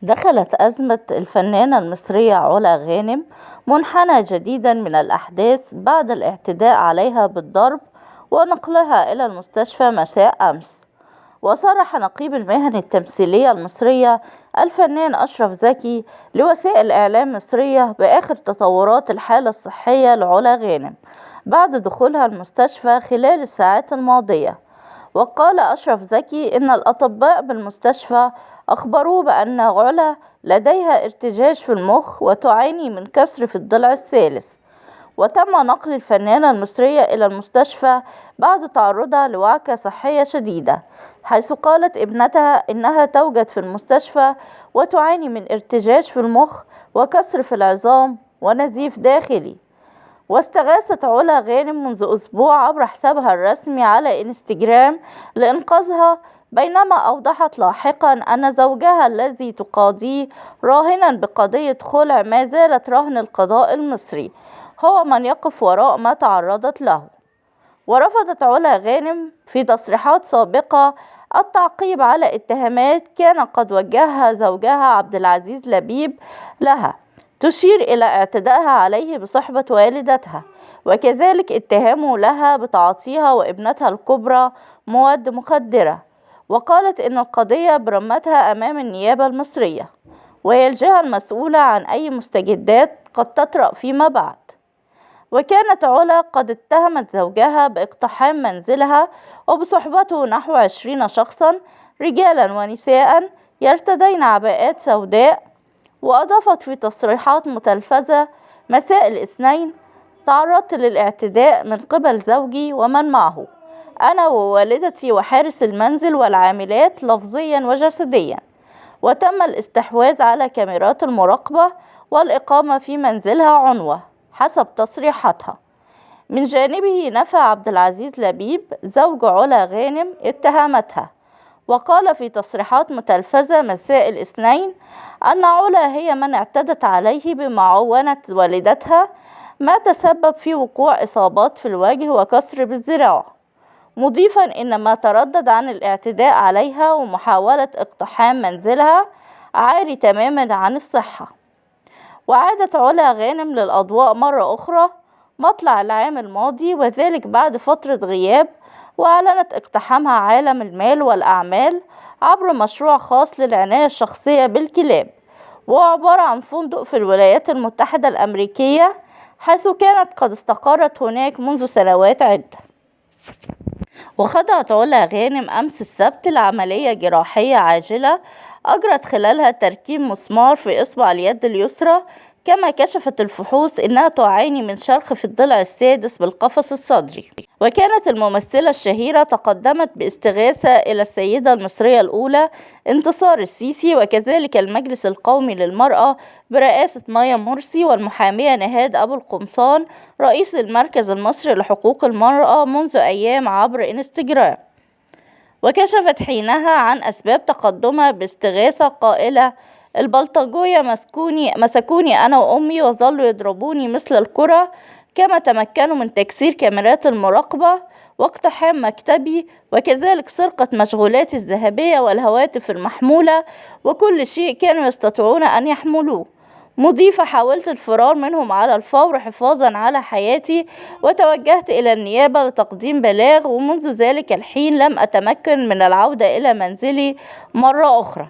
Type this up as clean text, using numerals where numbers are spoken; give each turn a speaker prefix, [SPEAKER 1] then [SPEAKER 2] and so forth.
[SPEAKER 1] دخلت أزمة الفنانة المصرية علا غانم منحنى جديدا من الأحداث بعد الاعتداء عليها بالضرب ونقلها إلى المستشفى مساء أمس. وصرح نقيب المهن التمثيلية المصرية الفنان أشرف زكي لوسائل إعلام مصرية بآخر تطورات الحالة الصحية لعلا غانم بعد دخولها المستشفى خلال الساعات الماضية. وقال أشرف زكي إن الأطباء بالمستشفى أخبروه بأن علا لديها ارتجاج في المخ وتعاني من كسر في الضلع الثالث. وتم نقل الفنانة المصرية إلى المستشفى بعد تعرضها لوعكة صحية شديدة، حيث قالت ابنتها إنها توجد في المستشفى وتعاني من ارتجاج في المخ وكسر في العظام ونزيف داخلي. واستغاثت علا غانم منذ أسبوع عبر حسابها الرسمي على إنستجرام لإنقاذها، بينما أوضحت لاحقا أن زوجها الذي تقاضيه راهنا بقضية خلع ما زالت رهن القضاء المصري هو من يقف وراء ما تعرضت له. ورفضت علا غانم في تصريحات سابقة التعقيب على اتهامات كان قد وجهها زوجها عبد العزيز لبيب لها، تشير إلى اعتدائها عليه بصحبة والدتها، وكذلك اتهامه لها بتعاطيها وابنتها الكبرى مواد مخدرة. وقالت إن القضية برمتها أمام النيابة المصرية، وهي الجهة المسؤولة عن أي مستجدات قد تطرأ فيما بعد. وكانت علا قد اتهمت زوجها باقتحام منزلها وبصحبته نحو 20 شخصا رجالا ونساء يرتدين عباءات سوداء. وأضافت في تصريحات متلفزة مساء الاثنين: تعرضت للاعتداء من قبل زوجي ومن معه، أنا ووالدتي وحارس المنزل والعاملات لفظيا وجسديا، وتم الاستحواذ على كاميرات المراقبة والإقامة في منزلها عنوة حسب تصريحاتها. من جانبه نفى عبد العزيز لبيب زوج علا غانم اتهاماتها، وقال في تصريحات متلفزة مساء الاثنين أن علا هي من اعتدت عليه بمعونة والدتها، ما تسبب في وقوع إصابات في الوجه وكسر بالذراع، مضيفا إن ما تردد عن الاعتداء عليها ومحاولة اقتحام منزلها عاري تماما عن الصحة. وعادت علا غانم للأضواء مرة أخرى مطلع العام الماضي، وذلك بعد فترة غياب، وأعلنت اقتحامها عالم المال والأعمال عبر مشروع خاص للعناية الشخصية بالكلاب، وهو عبارة عن فندق في الولايات المتحدة الأمريكية، حيث كانت قد استقرت هناك منذ سنوات عدة. وخضعت علا غانم أمس السبت لعملية جراحية عاجلة أجرت خلالها تركيب مسمار في إصبع اليد اليسرى، كما كشفت الفحوص إنها تعاني من شرخ في الضلع السادس بالقفص الصدري. وكانت الممثلة الشهيرة تقدمت باستغاثة إلى السيدة المصرية الأولى انتصار السيسي، وكذلك المجلس القومي للمرأة برئاسة مايا مرسي، والمحامية نهاد أبو القمصان رئيس المركز المصري لحقوق المرأة منذ أيام عبر إنستجرام. وكشفت حينها عن أسباب تقدمها باستغاثة قائلة: البلطجية مسكوني أنا وأمي وظلوا يضربوني مثل الكرة، كما تمكنوا من تكسير كاميرات المراقبة واقتحام مكتبي، وكذلك سرقة مشغولاتي الذهبية والهواتف المحمولة وكل شيء كانوا يستطيعون أن يحملوه، مضيفة: حاولت الفرار منهم على الفور حفاظا على حياتي، وتوجهت إلى النيابة لتقديم بلاغ، ومنذ ذلك الحين لم أتمكن من العودة إلى منزلي مرة أخرى.